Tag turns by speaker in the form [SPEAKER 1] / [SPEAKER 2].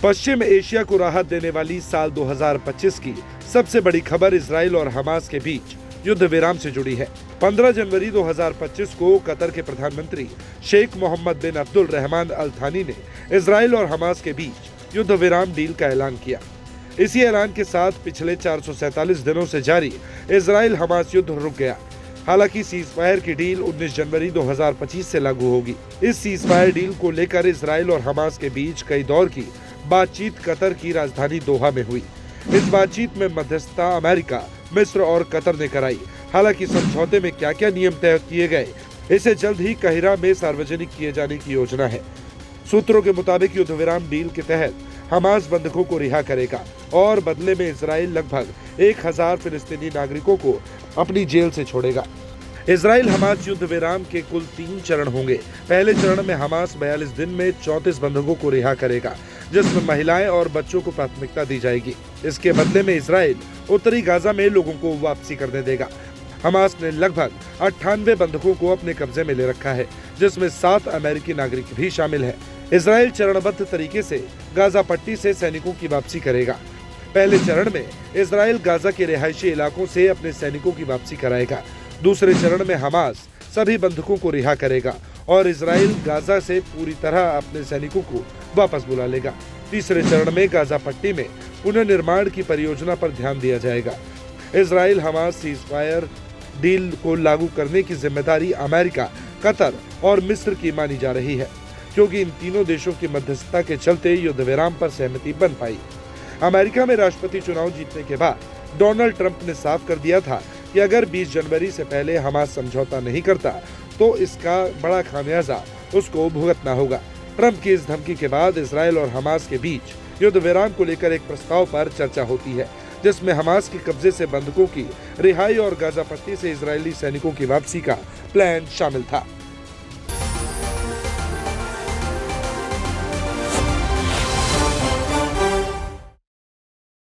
[SPEAKER 1] पश्चिम Asia को राहत देने वाली साल 2025 की सबसे बड़ी खबर इजराइल और हमास के बीच युद्ध विराम से जुड़ी है। 15 जनवरी 2025 को कतर के प्रधानमंत्री शेख मोहम्मद बिन अब्दुल रहमान अल थानी ने इजराइल और हमास के बीच युद्ध विराम डील का ऐलान किया। इसी ऐलान के साथ पिछले 447 दिनों से जारी इजराइल हमास युद्ध रुक गया। हालांकि सीजफायर की डील 19 जनवरी 2025 से लागू होगी। इस सीजफायर डील को लेकर इजराइल और हमास के बीच कई दौर की बातचीत कतर की राजधानी दोहा में हुई। इस बातचीत में मध्यस्थता अमेरिका, मिस्र और कतर ने कराई। हालांकि समझौते में क्या क्या नियम तय किए गए, इसे जल्द ही काहिरा में सार्वजनिक किए जाने की योजना है। सूत्रों के मुताबिक युद्ध विराम डील के तहत हमास बंधकों को रिहा करेगा और बदले में इजराइल लगभग 1000 फिलिस्तीनी नागरिकों को अपनी जेल से छोड़ेगा। इजराइल हमास युद्ध विराम के कुल 3 चरण होंगे। पहले चरण में हमास 42 दिन में 34 बंधकों को रिहा करेगा, जिसमें महिलाएं और बच्चों को प्राथमिकता दी जाएगी। इसके बदले में इजराइल उत्तरी गाजा में लोगों को वापसी करने देगा। हमास ने लगभग 98 बंधकों को अपने कब्जे में ले रखा है, जिसमें 7 अमेरिकी नागरिक भी शामिल है। इजराइल चरणबद्ध तरीके से गाजा पट्टी से सैनिकों की वापसी करेगा। पहले चरण में इजराइल गाजा के रिहायशी इलाकों से अपने सैनिकों की वापसी कराएगा। दूसरे चरण में हमास सभी बंधकों को रिहा करेगा और इजराइल गाजा से पूरी तरह अपने सैनिकों को वापस बुला लेगा। तीसरे चरण में गाजा पट्टी में पुनर्निर्माण की परियोजना पर ध्यान दिया जाएगा। इजराइल हमास सीजफायर डील को लागू करने की जिम्मेदारी अमेरिका, कतर और मिस्र की मानी जा रही है, क्योंकि इन तीनों देशों की मध्यस्थता के चलते युद्ध विराम पर सहमति बन पाई। अमेरिका में राष्ट्रपति चुनाव जीतने के बाद डोनाल्ड ट्रंप ने साफ कर दिया था कि अगर 20 जनवरी से पहले हमास समझौता नहीं करता तो इसका बड़ा खामियाजा उसको भुगतना होगा। ट्रंप की इस धमकी के बाद इजराइल और हमास के बीच युद्ध विराम को लेकर एक प्रस्ताव पर चर्चा होती है, जिसमें हमास के कब्जे से बंधकों की रिहाई और गाजा पट्टी से इजरायली सैनिकों की वापसी का प्लान शामिल था।